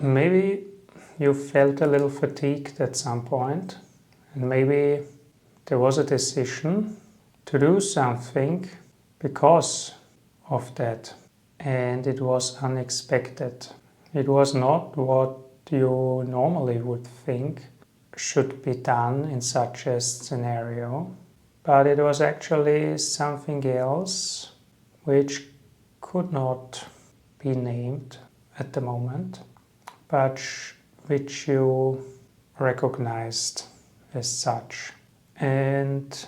Maybe you felt a little fatigued at some point, and maybe there was a decision to do something because of that, and it was unexpected. It was not what you normally would think should be done in such a scenario, but it was actually something else which could not be named at the moment, but which you recognized as such. And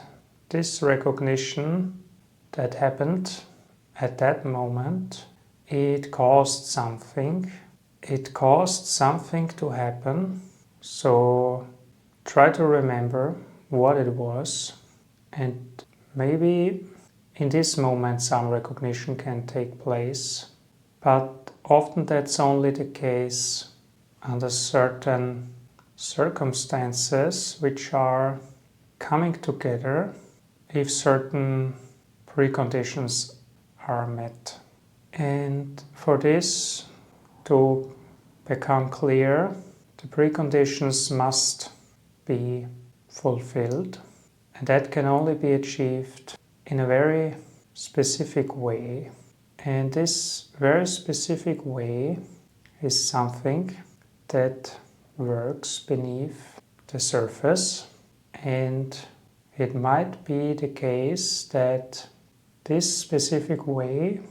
this recognition that happened at that moment, it caused something. It caused something to happen. So try to remember what it was, and maybe in this moment some recognition can take place, but often that's only the case under certain circumstances which are coming together if certain preconditions are met. And for this to become clear, the preconditions must be fulfilled, and that can only be achieved in a very specific way. And this very specific way is something that works beneath the surface, and it might be the case that this specific way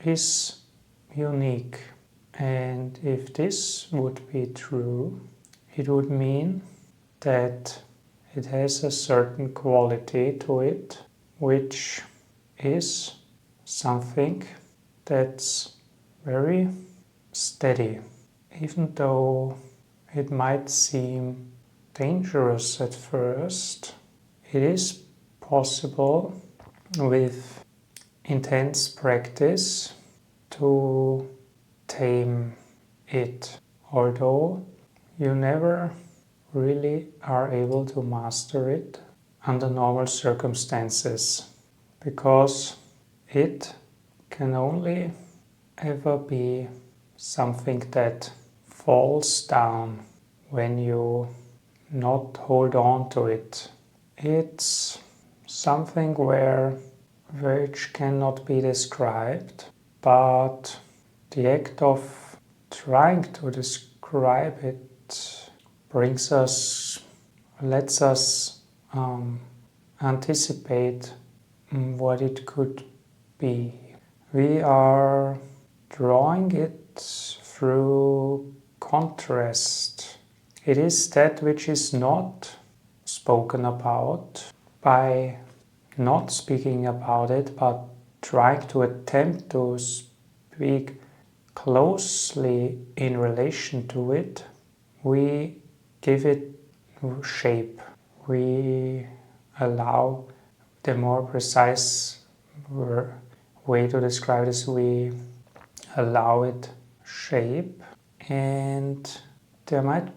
is unique. And if this would be true, it would mean that it has a certain quality to it, which is something that's very steady. Even though it might seem dangerous at first, it is possible with intense practice to tame it, although you never really are able to master it under normal circumstances, because it can only ever be something that falls down when you not hold on to it. It's something which cannot be described, but the act of trying to describe it lets us anticipate what it could be. We are drawing it through contrast. It is that which is not spoken about. By not speaking about it, but trying to attempt to speak closely in relation to it, we give it shape. We allow, the more precise way to describe this, we allow it shape, and there might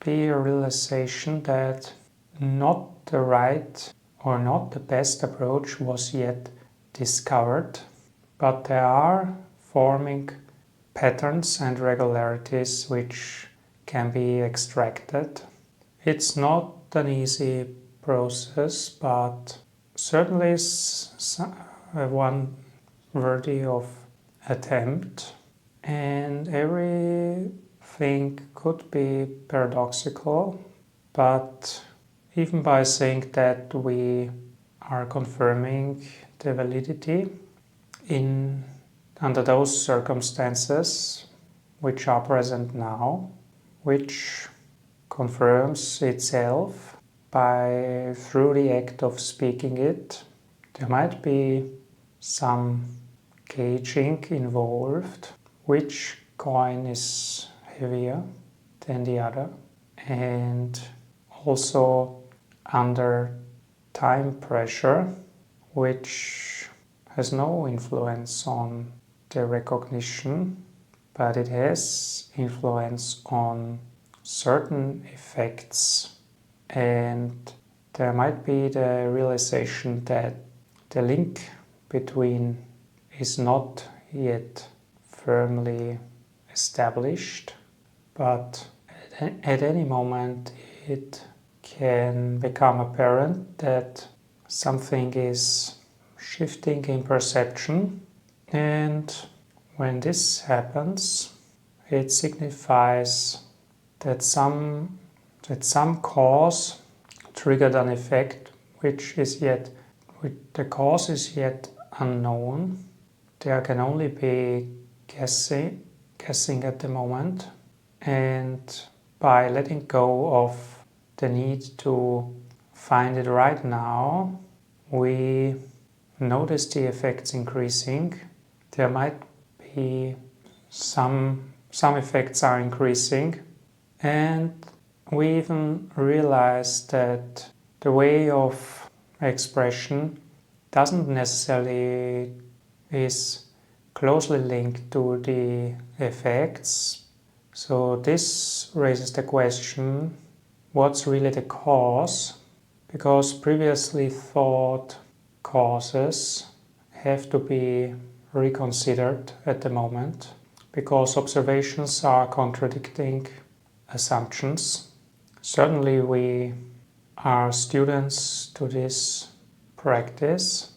be a realization that not the right or not the best approach was yet discovered, but there are forming patterns and regularities which can be extracted. It's not an easy process, but certainly one worthy of attempt, and everything could be paradoxical, but even by saying that, we are confirming the validity under those circumstances which are present now, which confirms itself through the act of speaking it. There might be some gauging involved, which coin is heavier than the other, and also under time pressure, which has no influence on the recognition, but it has influence on certain effects. And there might be the realization that the link between is not yet firmly established, but at any moment it can become apparent that something is shifting in perception, and when this happens, it signifies that some cause triggered an effect which the cause is yet unknown. There can only be guessing at the moment, and by letting go of the need to find it right now, we notice the effects increasing. There might be some effects are increasing, and we even realize that the way of expression doesn't necessarily is closely linked to the effects. So this raises the question, what's really the cause? Because previously thought causes have to be reconsidered at the moment, because observations are contradicting assumptions. Certainly we are students to this practice,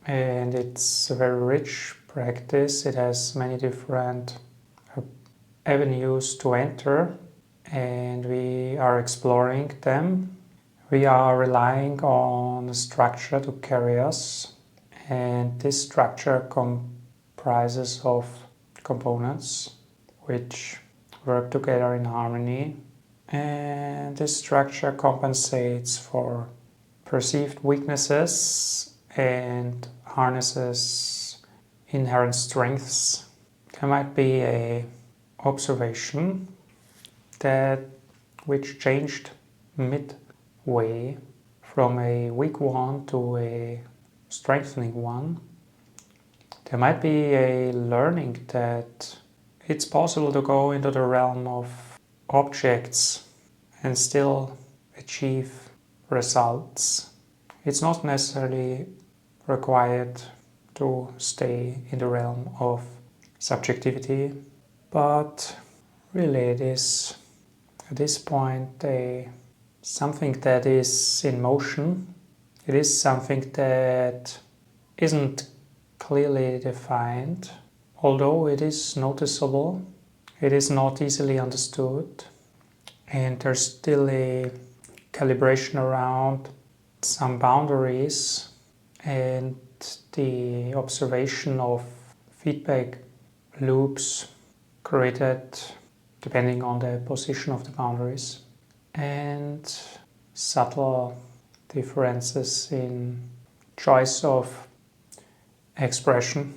and it's a very rich practice. It has many different avenues to enter, and we are exploring them. We are relying on a structure to carry us, and this structure comprises of components which work together in harmony, and this structure compensates for perceived weaknesses and harnesses inherent strengths. There might be an observation which changed midway from a weak one to a strengthening one. There might be a learning that it's possible to go into the realm of objects and still achieve results. It's not necessarily required to stay in the realm of subjectivity, but really it is at this point something that is in motion. It is something that isn't clearly defined, although it is noticeable. It is not easily understood, and there's still a calibration around some boundaries and the observation of feedback loops created depending on the position of the boundaries, and subtle differences in choice of expression.